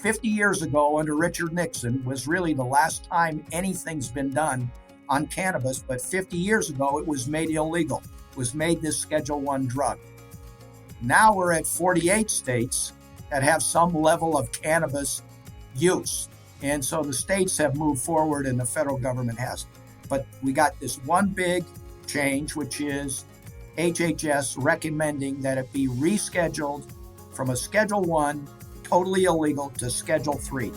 50 years ago under Richard Nixon was really the last time anything's been done on cannabis, but 50 years ago it was made illegal. It was made this Schedule I drug. Now we're at 48 states that have some level of cannabis use. And so the states have moved forward and the federal government hasn't. But we got this one big change, which is HHS recommending that it be rescheduled from a Schedule I, totally illegal, to Schedule III.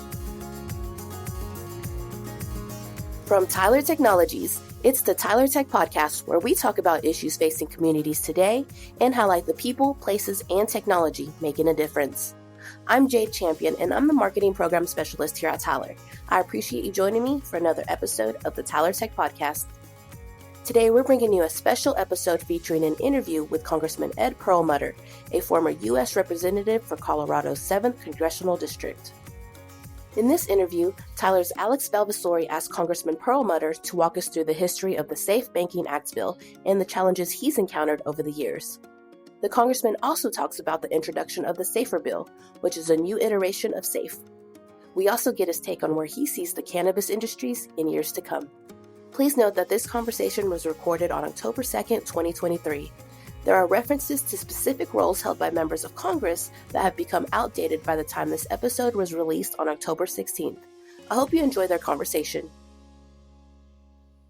From Tyler Technologies, it's the Tyler Tech Podcast, where we talk about issues facing communities today and highlight the people, places, and technology making a difference. I'm Jade Champion, and I'm the Marketing Program Specialist here at Tyler. I appreciate you joining me for another episode of the Tyler Tech Podcast. Today, we're bringing you a special episode featuring an interview with Congressman Ed Perlmutter, a former U.S. Representative for Colorado's 7th Congressional District. In this interview, Tyler's Alex Valvassori asked Congressman Perlmutter to walk us through the history of the Safe Banking Act bill and the challenges he's encountered over the years. The Congressman also talks about the introduction of the SAFER bill, which is a new iteration of SAFE. We also get his take on where he sees the cannabis industries in years to come. Please note that this conversation was recorded on October 2nd, 2023. There are references to specific roles held by members of Congress that have become outdated by the time this episode was released on October 16th. I hope you enjoy their conversation.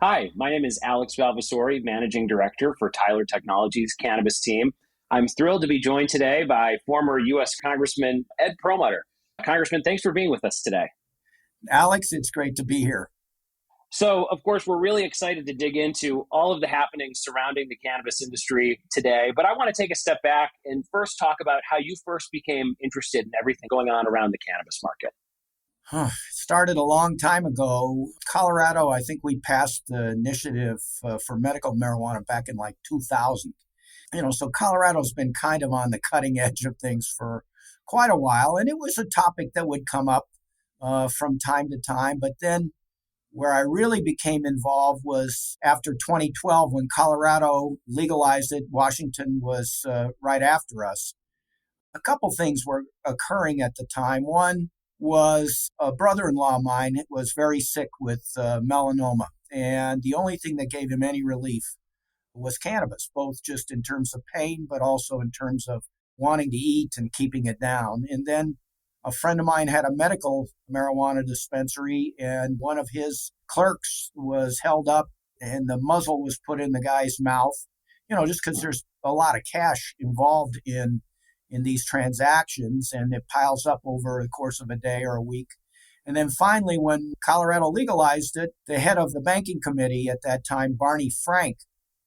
Hi, my name is Alex Valvassori, Managing Director for Tyler Technologies' Cannabis team. I'm thrilled to be joined today by former U.S. Congressman Ed Perlmutter. Congressman, thanks for being with us today. Alex, it's great to be here. So, of course, we're really excited to dig into all of the happenings surrounding the cannabis industry today. But I want to take a step back and first talk about how you first became interested in everything going on around the cannabis market. It started a long time ago. Colorado, I think we passed the initiative for medical marijuana back in like 2000. So Colorado's been kind of on the cutting edge of things for quite a while. And it was a topic that would come up from time to time. But then where I really became involved was after 2012, when Colorado legalized it. Washington was right after us. A couple things were occurring at the time. One was a brother-in-law of mine was very sick with melanoma. And the only thing that gave him any relief was cannabis, both just in terms of pain, but also in terms of wanting to eat and keeping it down. And then a friend of mine had a medical marijuana dispensary, and one of his clerks was held up and the muzzle was put in the guy's mouth, just because there's a lot of cash involved in these transactions, and it piles up over the course of a day or a week. And then finally, when Colorado legalized it, the head of the banking committee at that time, Barney Frank,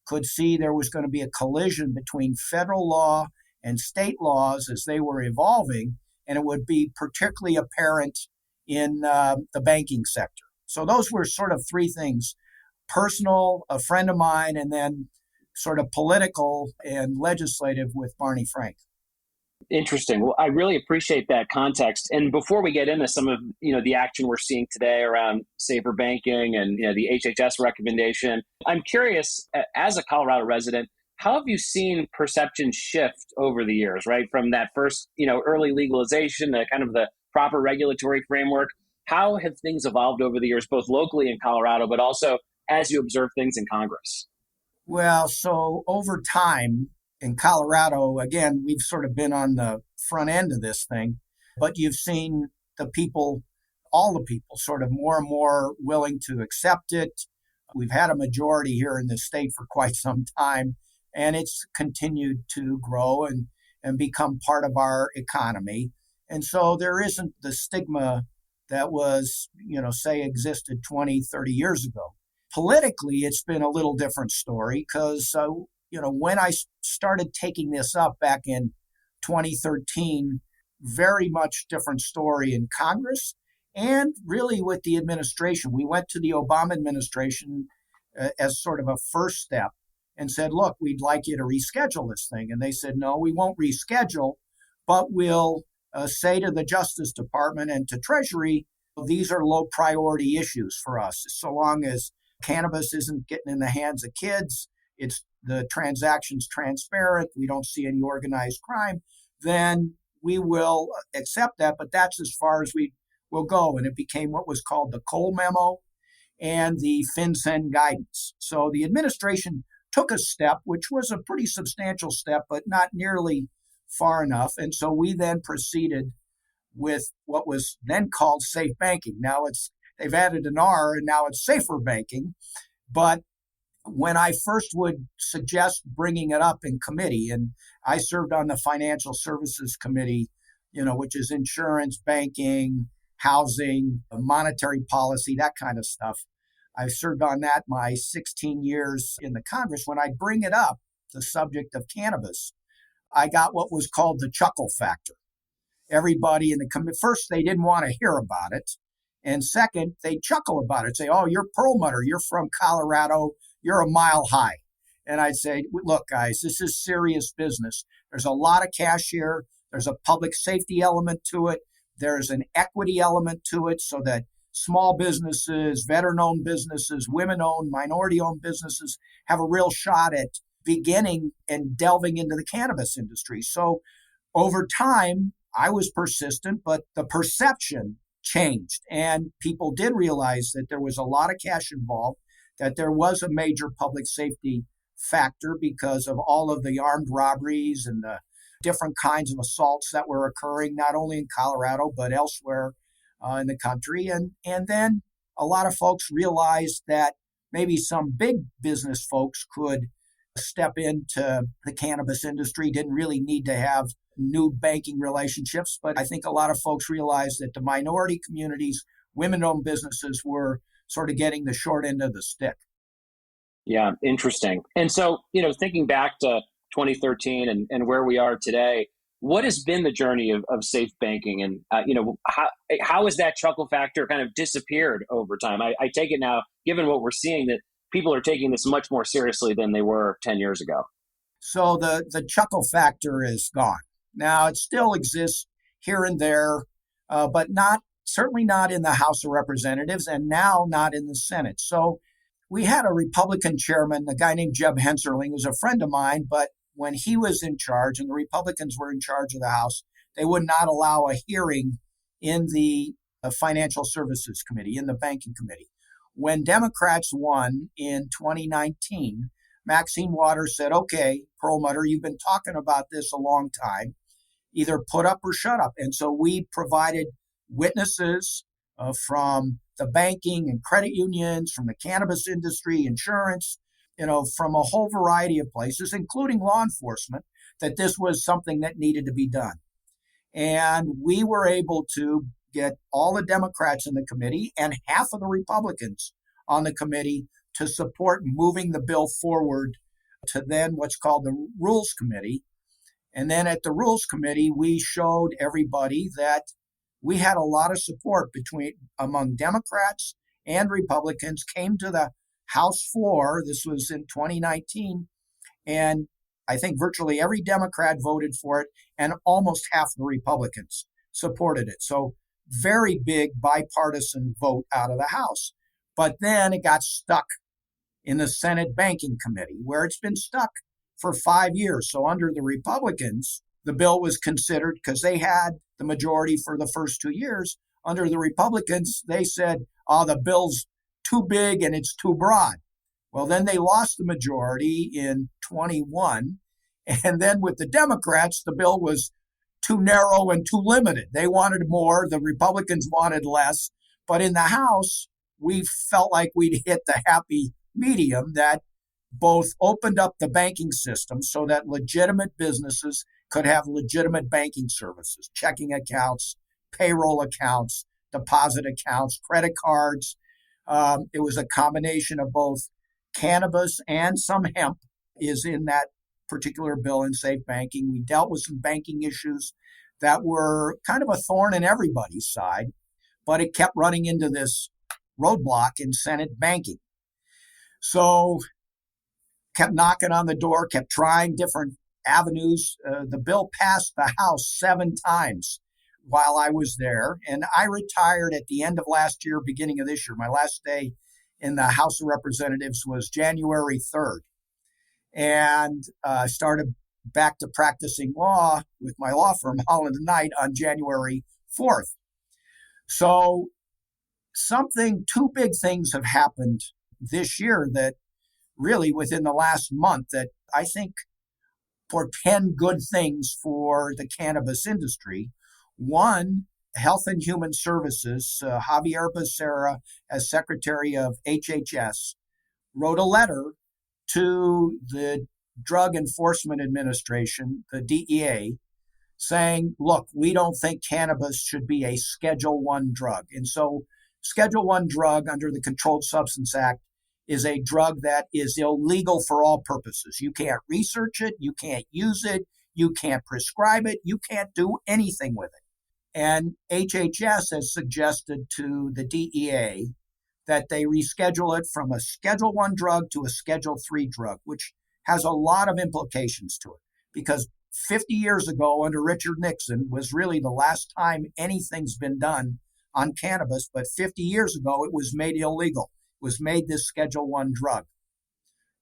could see there was going to be a collision between federal law and state laws as they were evolving, and it would be particularly apparent in the banking sector. So those were sort of three things: personal, a friend of mine, and then sort of political and legislative with Barney Frank. Interesting. Well, I really appreciate that context. And before we get into some of the action we're seeing today around safer banking and the HHS recommendation, I'm curious, as a Colorado resident, how have you seen perception shift over the years, right? From that first, early legalization, the kind of the proper regulatory framework. How have things evolved over the years, both locally in Colorado, but also as you observe things in Congress? Well, so over time in Colorado, again, we've sort of been on the front end of this thing, but you've seen all the people sort of more and more willing to accept it. We've had a majority here in the state for quite some time, and it's continued to grow and become part of our economy. And so there isn't the stigma that was, say existed 20, 30 years ago. Politically, it's been a little different story because, when I started taking this up back in 2013, very much different story in Congress and really with the administration. We went to the Obama administration as sort of a first step and said, look, we'd like you to reschedule this thing. And they said, no, we won't reschedule, but we'll say to the Justice Department and to Treasury, these are low priority issues for us. So long as cannabis isn't getting in the hands of kids, the transaction's transparent, we don't see any organized crime, then we will accept that, but that's as far as we will go. And it became what was called the Cole Memo and the FinCEN guidance. So the administration took a step, which was a pretty substantial step, but not nearly far enough. And so we then proceeded with what was then called safe banking. Now they've added an R and now it's safer banking. But when I first would suggest bringing it up in committee, and I served on the Financial Services Committee, which is insurance, banking, housing, monetary policy, that kind of stuff. I served on that my 16 years in the Congress. When I bring it up, the subject of cannabis, I got what was called the chuckle factor. Everybody in the committee, first, they didn't want to hear about it. And second, they chuckle about it, say, oh, you're Perlmutter, you're from Colorado, you're a mile high. And I'd say, look, guys, this is serious business. There's a lot of cash here. There's a public safety element to it. There's an equity element to it so that small businesses, veteran-owned businesses, women-owned, minority-owned businesses have a real shot at beginning and delving into the cannabis industry. So over time, I was persistent, but the perception changed. And people did realize that there was a lot of cash involved, that there was a major public safety factor because of all of the armed robberies and the different kinds of assaults that were occurring, not only in Colorado, but elsewhere in the country. And then a lot of folks realized that maybe some big business folks could step into the cannabis industry, didn't really need to have new banking relationships. But I think a lot of folks realized that the minority communities, women-owned businesses were sort of getting the short end of the stick. Yeah, interesting. And so, thinking back to 2013 and where we are today, what has been the journey of safe banking? And, how has that chuckle factor kind of disappeared over time? I take it now, given what we're seeing, that people are taking this much more seriously than they were 10 years ago. So the chuckle factor is gone. Now, it still exists here and there, but certainly not in the House of Representatives and now not in the Senate. So we had a Republican chairman, a guy named Jeb Hensarling, who was a friend of mine, but when he was in charge and the Republicans were in charge of the House, they would not allow a hearing in the Financial Services Committee, in the Banking Committee. When Democrats won in 2019, Maxine Waters said, okay, Perlmutter, you've been talking about this a long time. Either put up or shut up. And so we provided witnesses from the banking and credit unions, from the cannabis industry, insurance, from a whole variety of places, including law enforcement, that this was something that needed to be done. And we were able to get all the Democrats in the committee and half of the Republicans on the committee to support moving the bill forward to then what's called the Rules Committee. And then at the Rules Committee, we showed everybody that we had a lot of support among Democrats and Republicans, came to the House floor. This was in 2019. And I think virtually every Democrat voted for it, and almost half the Republicans supported it. So very big bipartisan vote out of the House. But then it got stuck in the Senate Banking Committee, where it's been stuck for 5 years. So under the Republicans, the bill was considered because they had the majority for the first 2 years. Under the Republicans, they said, oh, the bill's too big and it's too broad. Well, then they lost the majority in 21. And then with the Democrats, the bill was too narrow and too limited. They wanted more. The Republicans wanted less. But in the House, we felt like we'd hit the happy medium that both opened up the banking system so that legitimate businesses could have legitimate banking services, checking accounts, payroll accounts, deposit accounts, credit cards. It was a combination of both cannabis and some hemp is in that particular bill in safe banking. We dealt with some banking issues that were kind of a thorn in everybody's side, but it kept running into this roadblock in Senate banking. So kept knocking on the door, kept trying different avenues. The bill passed the House 7 times while I was there. And I retired at the end of last year, beginning of this year. My last day in the House of Representatives was January 3rd. And I started back to practicing law with my law firm, Holland and Knight, on January 4th. So two big things have happened this year that really within the last month that I think portend good things for the cannabis industry. One, Health and Human Services, Javier Becerra, as Secretary of HHS, wrote a letter to the Drug Enforcement Administration, the DEA, saying, look, we don't think cannabis should be a Schedule I drug. And so Schedule I drug under the Controlled Substance Act is a drug that is illegal for all purposes. You can't research it, you can't use it, you can't prescribe it, you can't do anything with it. And HHS has suggested to the DEA that they reschedule it from a Schedule I drug to a Schedule III drug, which has a lot of implications to it. Because 50 years ago, under Richard Nixon, was really the last time anything's been done on cannabis, but 50 years ago, it was made illegal. It was made this Schedule I drug.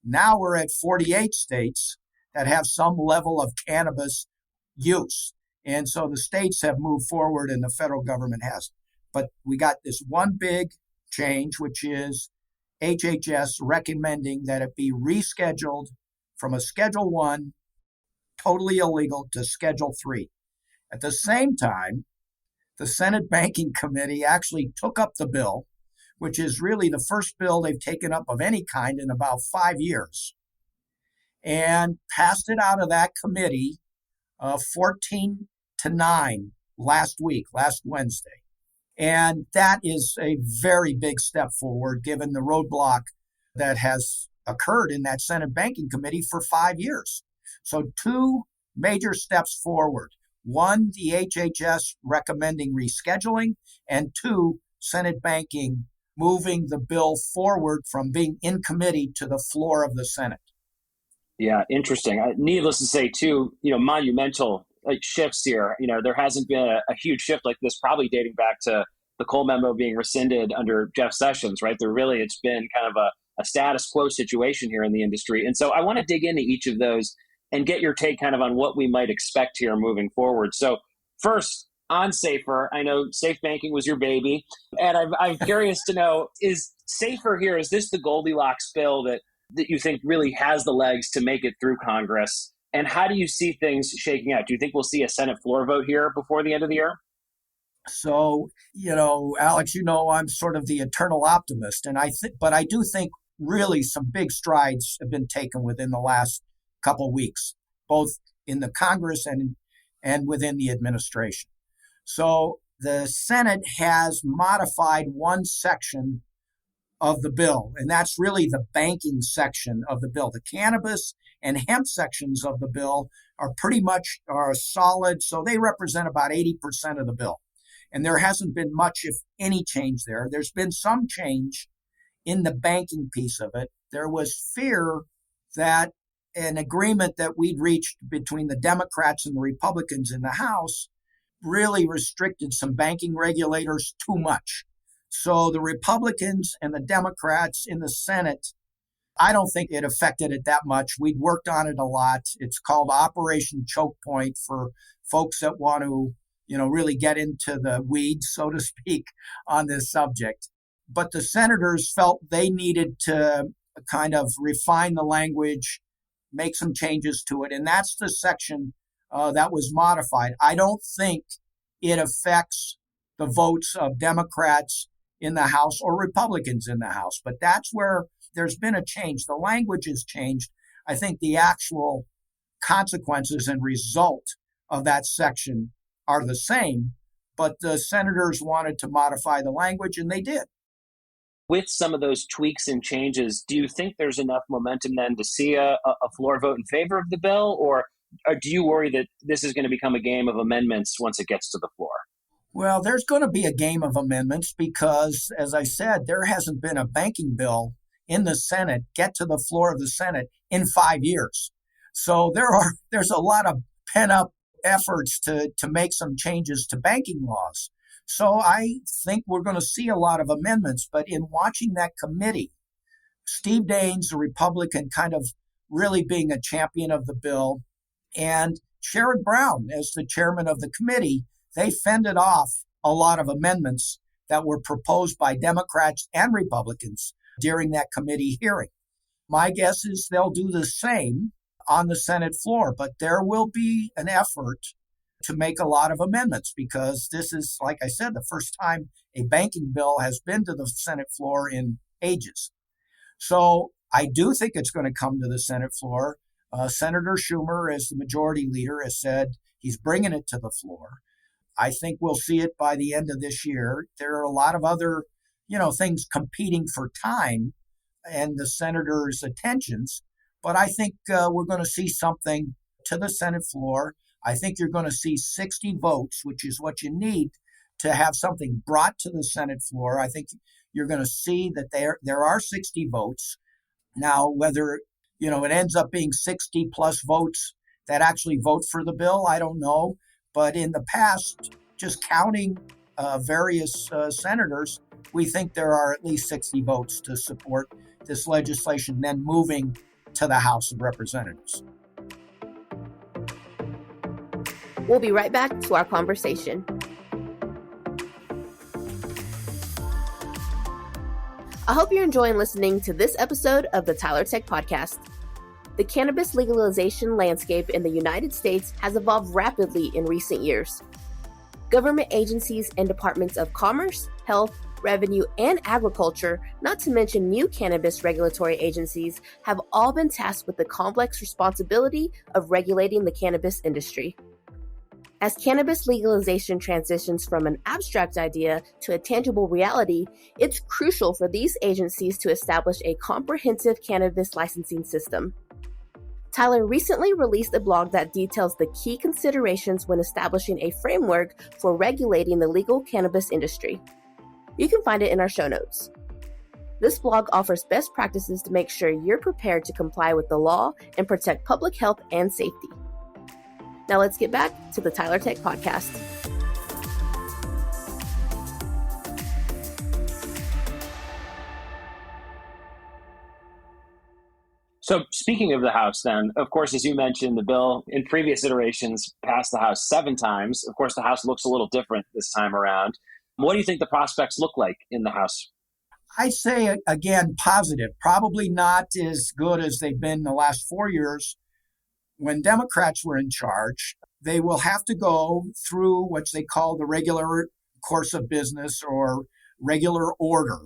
Now we're at 48 states that have some level of cannabis use. And so the states have moved forward and the federal government has. But we got this one big change, which is HHS recommending that it be rescheduled from a Schedule I, totally illegal, to Schedule III. At the same time, the Senate Banking Committee actually took up the bill, which is really the first bill they've taken up of any kind in about 5 years, and passed it out of that committee 14-9 last Wednesday. And that is a very big step forward given the roadblock that has occurred in that Senate Banking Committee for 5 years. So two major steps forward. One, the HHS recommending rescheduling, and two, Senate Banking moving the bill forward from being in committee to the floor of the Senate. Yeah, interesting. Needless to say, too, monumental shifts here. There hasn't been a huge shift like this, probably dating back to the Cole memo being rescinded under Jeff Sessions, right? It's been kind of a status quo situation here in the industry. And so I want to dig into each of those and get your take kind of on what we might expect here moving forward. So first, on SAFER, I know safe banking was your baby. And I'm curious to know, is SAFER here, is this the Goldilocks bill that you think really has the legs to make it through Congress? And how do you see things shaking out? Do you think we'll see a Senate floor vote here before the end of the year? So, Alex, I'm sort of the eternal optimist. But I do think really some big strides have been taken within the last couple of weeks, both in the Congress and within the administration. So the Senate has modified one section of the bill, and that's really the banking section of the bill. The cannabis and hemp sections of the bill are pretty much solid, so they represent about 80% of the bill. And there hasn't been much, if any, change there. There's been some change in the banking piece of it. There was fear that an agreement that we'd reached between the Democrats and the Republicans in the House really restricted some banking regulators too much. So the Republicans and the Democrats in the Senate, I don't think it affected it that much. We'd worked on it a lot. It's called Operation Choke Point for folks that want to, really get into the weeds, so to speak, on this subject. But the senators felt they needed to kind of refine the language, make some changes to it. And that's the section that was modified. I don't think it affects the votes of Democrats in the House or Republicans in the House. But that's where there's been a change. The language has changed. I think the actual consequences and result of that section are the same, but the senators wanted to modify the language, and they did. With some of those tweaks and changes, do you think there's enough momentum then to see a floor vote in favor of the bill, or do you worry that this is going to become a game of amendments once it gets to the floor? Well, there's going to be a game of amendments because, as I said, there hasn't been a banking bill in the Senate get to the floor of the Senate in 5 years. So there's a lot of pent-up efforts to make some changes to banking laws. So I think we're going to see a lot of amendments. But in watching that committee, Steve Daines, a Republican, kind of really being a champion of the bill, And Sherrod Brown, as the chairman of the committee, they fended off a lot of amendments that were proposed by Democrats and Republicans during that committee hearing. My guess is they'll do the same on the Senate floor, but there will be an effort to make a lot of amendments because this is, like I said, the first time a banking bill has been to the Senate floor in ages. So I do think it's going to come to the Senate floor. Senator Schumer, as the majority leader, has said he's bringing it to the floor. I think we'll see it by the end of this year. There are a lot of other, things competing for time and the senator's attentions, but I think we're going to see something to the Senate floor. I think you're going to see 60 votes, which is what you need to have something brought to the Senate floor. I think you're going to see that there are 60 votes. Now, whether it ends up being 60 plus votes that actually vote for the bill, I don't know. But in the past, just counting various senators, we think there are at least 60 votes to support this legislation, then moving to the House of Representatives. We'll be right back to our conversation. I hope you're enjoying listening to this episode of the Tyler Tech Podcast. The cannabis legalization landscape in the United States has evolved rapidly in recent years. Government agencies and departments of commerce, health, revenue, and agriculture, not to mention new cannabis regulatory agencies, have all been tasked with the complex responsibility of regulating the cannabis industry. As cannabis legalization transitions from an abstract idea to a tangible reality, it's crucial for these agencies to establish a comprehensive cannabis licensing system. Tyler recently released a blog that details the key considerations when establishing a framework for regulating the legal cannabis industry. You can find it in our show notes. This blog offers best practices to make sure you're prepared to comply with the law and protect public health and safety. Now let's get back to the Tyler Tech Podcast. So speaking of the House then, of course, as you mentioned, the bill in previous iterations passed the House 7 times. Of course, the House looks a little different this time around. What do you think the prospects look like in the House? I say, again, positive. Probably not as good as they've been the last 4 years. When Democrats were in charge, they will have to go through what they call the regular course of business or regular order.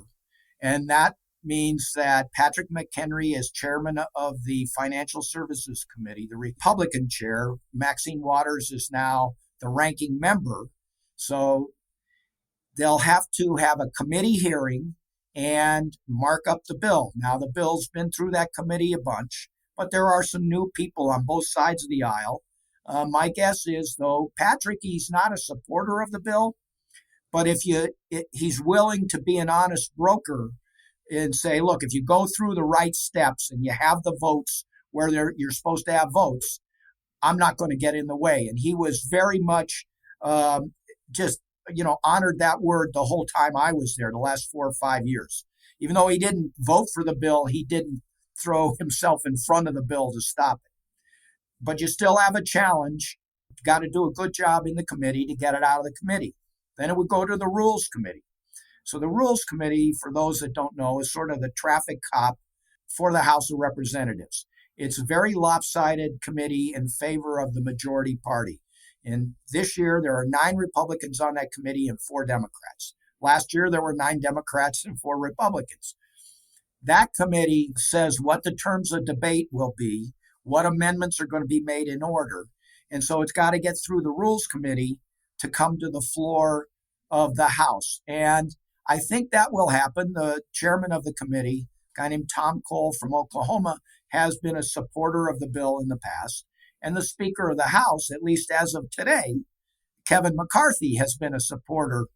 And that means that Patrick McHenry is chairman of the Financial Services Committee, the Republican chair. Maxine Waters is now the ranking member. So they'll have to have a committee hearing and mark up the bill. Now, the bill's been through that committee a bunch, but there are some new people on both sides of the aisle. My guess is, though, Patrick, he's not a supporter of the bill, but he's willing to be an honest broker and say, look, if you go through the right steps and you have the votes where you're supposed to have votes, I'm not going to get in the way. And he was very much honored that word the whole time I was there, the last 4 or 5 years. Even though he didn't vote for the bill, he didn't throw himself in front of the bill to stop it. But you still have a challenge. You've got to do a good job in the committee to get it out of the committee. Then it would go to the Rules Committee. So the Rules Committee, for those that don't know, is sort of the traffic cop for the House of Representatives. It's a very lopsided committee in favor of the majority party. And this year, there are 9 Republicans on that committee and 4 Democrats. Last year, there were 9 Democrats and 4 Republicans. That committee says what the terms of debate will be, what amendments are going to be made in order. And so it's got to get through the Rules Committee to come to the floor of the House. And I think that will happen. The chairman of the committee, a guy named Tom Cole from Oklahoma, has been a supporter of the bill in the past. And the Speaker of the House, at least as of today, Kevin McCarthy, has been a supporter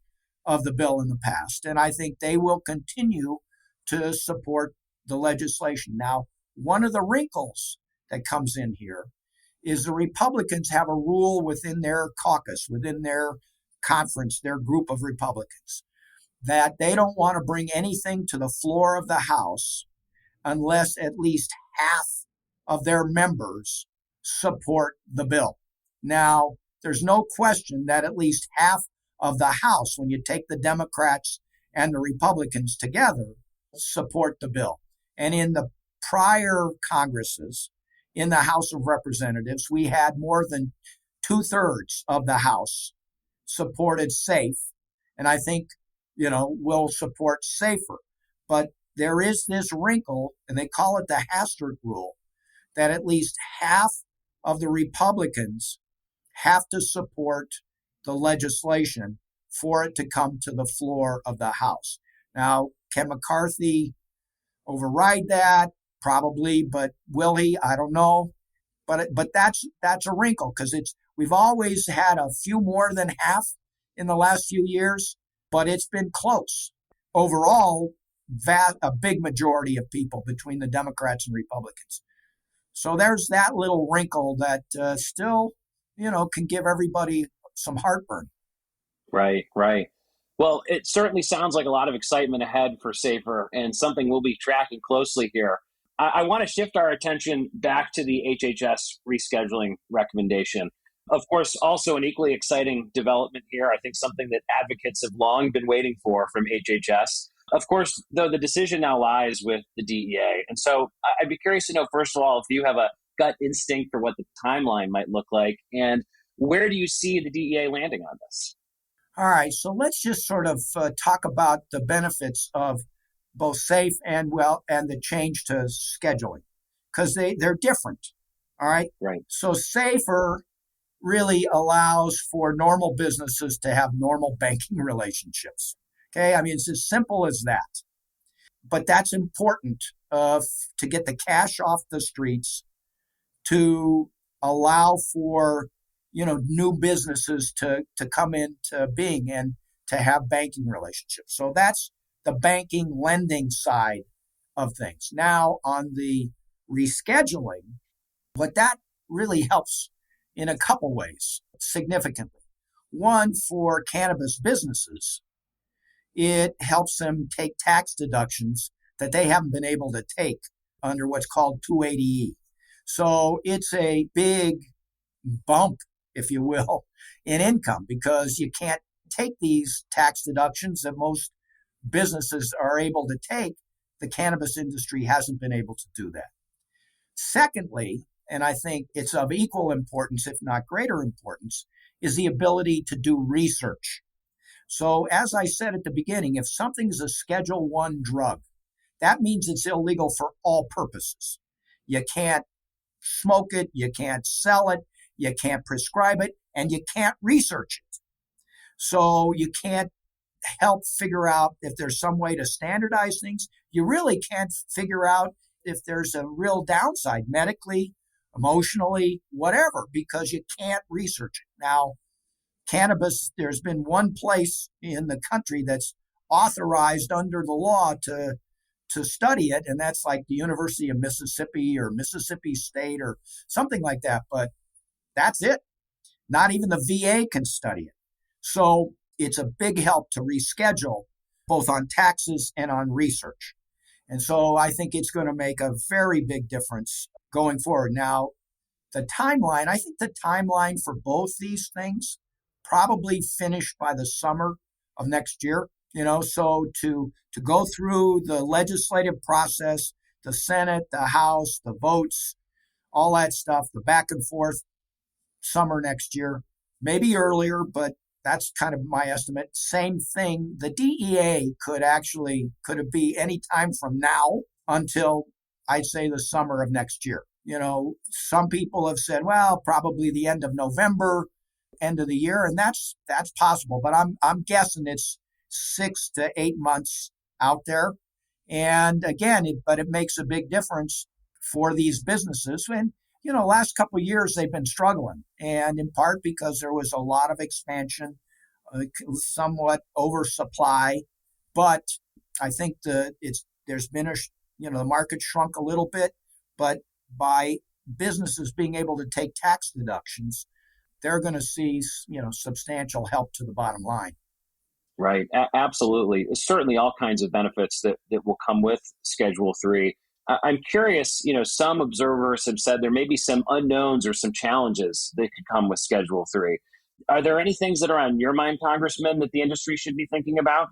of the bill in the past. And I think they will continue to support the legislation. Now, one of the wrinkles that comes in here is the Republicans have a rule within their caucus, within their conference, their group of Republicans, that they don't want to bring anything to the floor of the House unless at least half of their members support the bill. Now, there's no question that at least half of the House, when you take the Democrats and the Republicans together, support the bill. And in the prior Congresses, in the House of Representatives, we had more than 2/3 of the House supported SAFE. And I think, will support SAFER. But there is this wrinkle, and they call it the Hastert rule, that at least half of the Republicans have to support the legislation for it to come to the floor of the House. Now, can McCarthy override that? Probably, but will he? I don't know. But that's a wrinkle, because we've always had a few more than half in the last few years, but it's been close. Overall, a big majority of people between the Democrats and Republicans. So there's that little wrinkle that still, can give everybody some heartburn. Right, right. Well, it certainly sounds like a lot of excitement ahead for SAFER and something we'll be tracking closely here. I want to shift our attention back to the HHS rescheduling recommendation. Of course, also an equally exciting development here. I think something that advocates have long been waiting for from HHS. Of course, though, the decision now lies with the DEA. And so I'd be curious to know, first of all, if you have a gut instinct for what the timeline might look like, and where do you see the DEA landing on this? All right, so let's just sort of talk about the benefits of both SAFE and the change to scheduling, because they're different. All right. Right. So SAFER really allows for normal businesses to have normal banking relationships. Okay, I mean, it's as simple as that. But that's important to get the cash off the streets, to allow for new businesses to come into being and to have banking relationships. So that's the banking lending side of things. Now, on the rescheduling, what that really helps in a couple ways significantly. One, for cannabis businesses, it helps them take tax deductions that they haven't been able to take under what's called 280E. So it's a big bump, if you will, in income, because you can't take these tax deductions that most businesses are able to take. The cannabis industry hasn't been able to do that. Secondly, and I think it's of equal importance, if not greater importance, is the ability to do research. So as I said at the beginning, if something's a Schedule 1 drug, that means it's illegal for all purposes. You can't smoke it, you can't sell it, you can't prescribe it, and you can't research it. So you can't help figure out if there's some way to standardize things. You really can't figure out if there's a real downside medically, emotionally, whatever, because you can't research it. Now, cannabis, there's been one place in the country that's authorized under the law to study it, and that's like the University of Mississippi or Mississippi State or something like that. But that's it. Not even the VA can study it. So it's a big help to reschedule both on taxes and on research. And so I think it's going to make a very big difference going forward. Now, the timeline, I think the timeline for both these things probably finish by the summer of next year. So to go through the legislative process, the Senate, the House, the votes, all that stuff, the back and forth, summer next year, maybe earlier, but that's kind of my estimate. Same thing. The DEA could it be any time from now until I'd say the summer of next year. Some people have said, well, probably the end of November, end of the year, and that's possible. But I'm guessing it's 6 to 8 months out there. And again, it makes a big difference for these businesses. And last couple of years they've been struggling, and in part because there was a lot of expansion, somewhat oversupply. But I think there's been the market shrunk a little bit, but by businesses being able to take tax deductions, they're going to see substantial help to the bottom line. Right. Absolutely. Certainly all kinds of benefits that will come with Schedule 3. I'm curious, some observers have said there may be some unknowns or some challenges that could come with Schedule 3. Are there any things that are on your mind, Congressman, that the industry should be thinking about?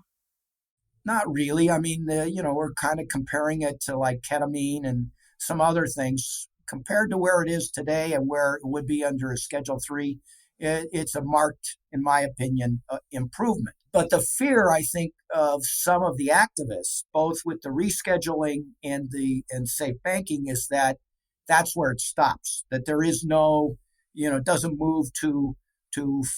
Not really. I mean, we're kind of comparing it to like ketamine and some other things compared to where it is today and where it would be under a Schedule 3. It's a marked, in my opinion, improvement. But the fear, I think, of some of the activists, both with the rescheduling and safe banking, is that that's where it stops. That there is no, it doesn't move to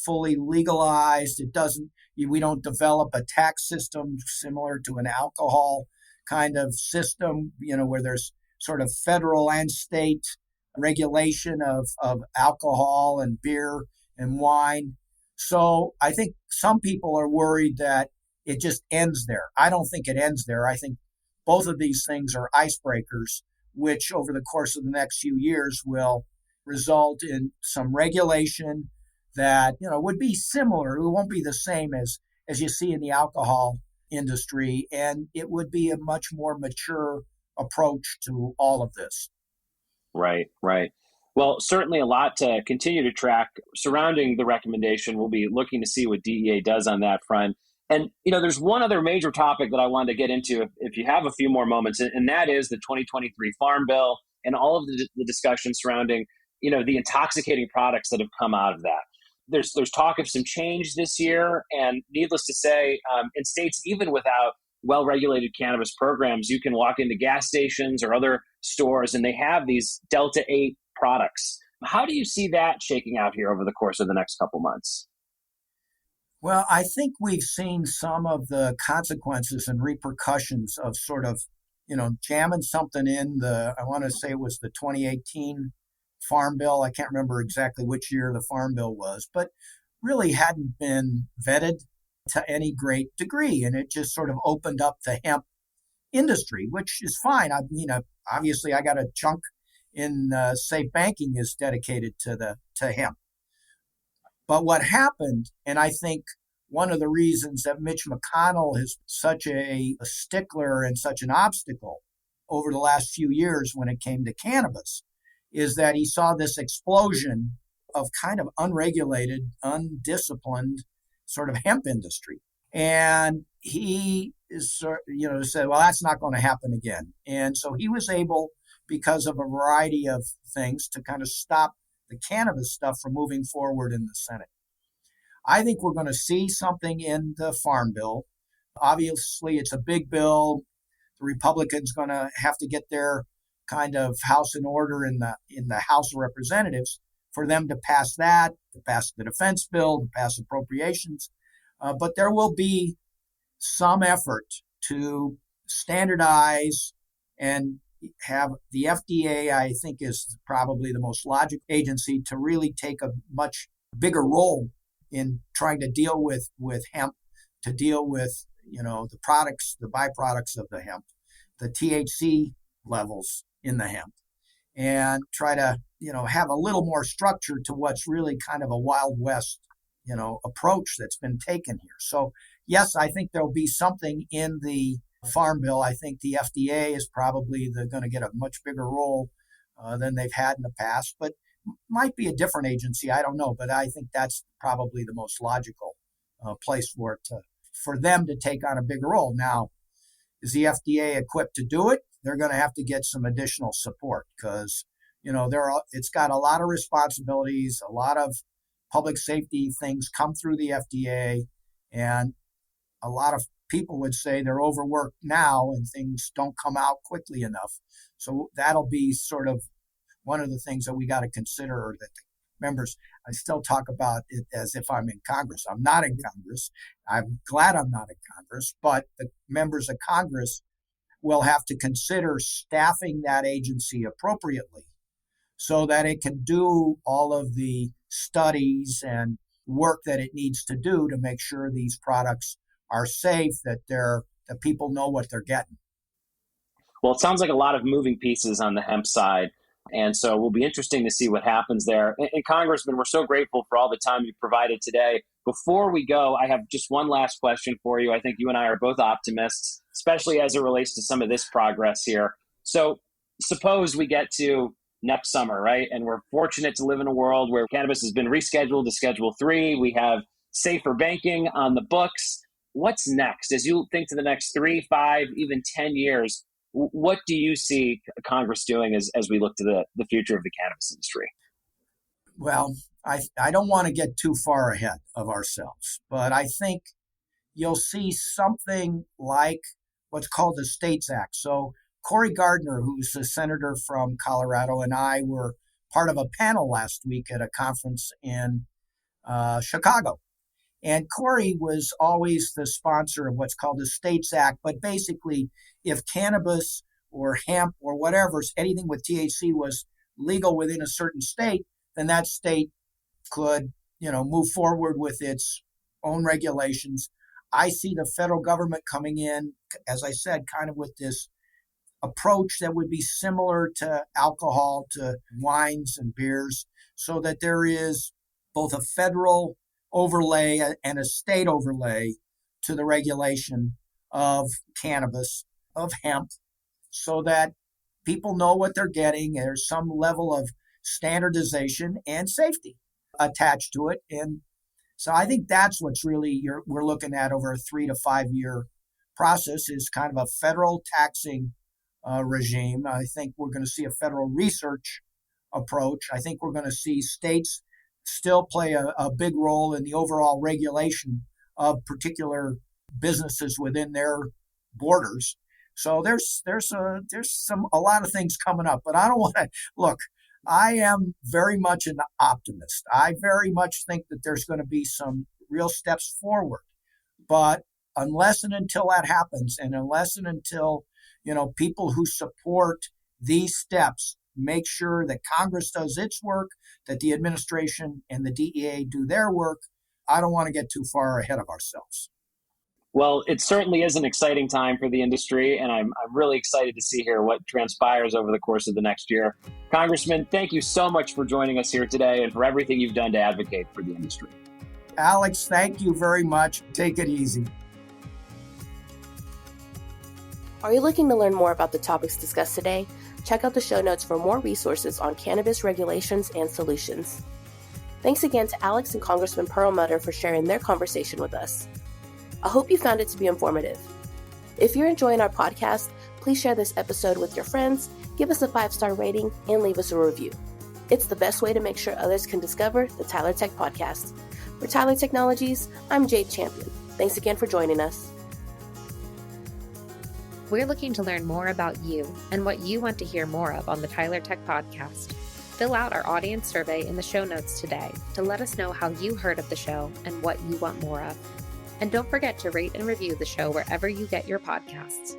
fully legalized. It doesn't. We don't develop a tax system similar to an alcohol kind of system, where there's sort of federal and state regulation of alcohol and beer and wine. So I think some people are worried that it just ends there. I don't think it ends there. I think both of these things are icebreakers, which over the course of the next few years will result in some regulation that would be similar. It won't be the same as you see in the alcohol industry, and it would be a much more mature approach to all of this. Right, right. Well, certainly a lot to continue to track surrounding the recommendation. We'll be looking to see what DEA does on that front. And, there's one other major topic that I wanted to get into if you have a few more moments, and that is the 2023 Farm Bill and all of the discussion surrounding, the intoxicating products that have come out of that. There's talk of some change this year, and needless to say, in states even without well-regulated cannabis programs, you can walk into gas stations or other stores, and they have these Delta 8 products. How do you see that shaking out here over the course of the next couple months? Well, I think we've seen some of the consequences and repercussions of sort of, jamming something in I want to say it was the 2018 Farm Bill. I can't remember exactly which year the Farm Bill was, but really hadn't been vetted to any great degree. And it just sort of opened up the hemp industry, which is fine. I mean, obviously I got a chunk in safe banking is dedicated to hemp. But what happened, and I think one of the reasons that Mitch McConnell is such a stickler and such an obstacle over the last few years when it came to cannabis, is that he saw this explosion of kind of unregulated, undisciplined sort of hemp industry. And he said, well, that's not going to happen again. And so he was able, because of a variety of things, to kind of stop the cannabis stuff from moving forward in the Senate. I think we're going to see something in the Farm Bill. Obviously, it's a big bill. The Republicans going to have to get their kind of house in order in the House of Representatives for them to pass that, to pass the defense bill, to pass appropriations. But there will be some effort to standardize and have the FDA, I think, is probably the most logical agency to really take a much bigger role in trying to deal with hemp, to deal with, the products, the byproducts of the hemp, the THC levels in the hemp, and try to, have a little more structure to what's really kind of a Wild West, approach that's been taken here. So, yes, I think there'll be something in the Farm Bill. I think the FDA is probably going to get a much bigger role than they've had in the past, but might be a different agency. I don't know, but I think that's probably the most logical place for them to take on a bigger role. Now, is the FDA equipped to do it? They're going to have to get some additional support because it's got a lot of responsibilities, a lot of public safety things come through the FDA, and a lot of people would say they're overworked now and things don't come out quickly enough. So that'll be sort of one of the things that we got to consider, or that the members, I still talk about it as if I'm in Congress. I'm not in Congress. I'm glad I'm not in Congress, but the members of Congress will have to consider staffing that agency appropriately so that it can do all of the studies and work that it needs to do to make sure these products are safe, that people know what they're getting. Well, it sounds like a lot of moving pieces on the hemp side. And so it will be interesting to see what happens there. And Congressman, we're so grateful for all the time you provided today. Before we go, I have just one last question for you. I think you and I are both optimists, especially as it relates to some of this progress here. So suppose we get to next summer, right? And we're fortunate to live in a world where cannabis has been rescheduled to Schedule 3. We have safer banking on the books. What's next? As you think to the next 3, 5, even 10 years, what do you see Congress doing as we look to the future of the cannabis industry? Well, I don't want to get too far ahead of ourselves, but I think you'll see something like what's called the States Act. So Cory Gardner, who's a senator from Colorado, and I were part of a panel last week at a conference in Chicago. And Cory was always the sponsor of what's called the States Act. But basically, if cannabis or hemp or whatever, anything with THC was legal within a certain state, then that state could, move forward with its own regulations. I see the federal government coming in, as I said, kind of with this approach that would be similar to alcohol, to wines and beers, so that there is both a federal overlay and a state overlay to the regulation of cannabis, of hemp, so that people know what they're getting. There's some level of standardization and safety attached to it. And so I think that's what's really we're looking at over a 3 to 5 year process, is kind of a federal taxing regime. I think we're going to see a federal research approach. I think we're going to see states still play a big role in the overall regulation of particular businesses within their borders. So there's a lot of things coming up, but I don't want to look. I am very much an optimist. I very much think that there's going to be some real steps forward, but unless and until that happens, and unless and until people who support these steps make sure that Congress does its work, that the administration and the DEA do their work, I don't want to get too far ahead of ourselves. Well, it certainly is an exciting time for the industry, and I'm really excited to see here what transpires over the course of the next year. Congressman, thank you so much for joining us here today and for everything you've done to advocate for the industry. Alex, thank you very much. Take it easy. Are you looking to learn more about the topics discussed today? Check out the show notes for more resources on cannabis regulations and solutions. Thanks again to Alex and Congressman Perlmutter for sharing their conversation with us. I hope you found it to be informative. If you're enjoying our podcast, please share this episode with your friends, give us a 5-star rating, and leave us a review. It's the best way to make sure others can discover the Tyler Tech Podcast. For Tyler Technologies, I'm Jade Champion. Thanks again for joining us. We're looking to learn more about you and what you want to hear more of on the Tyler Tech Podcast. Fill out our audience survey in the show notes today to let us know how you heard of the show and what you want more of. And don't forget to rate and review the show wherever you get your podcasts.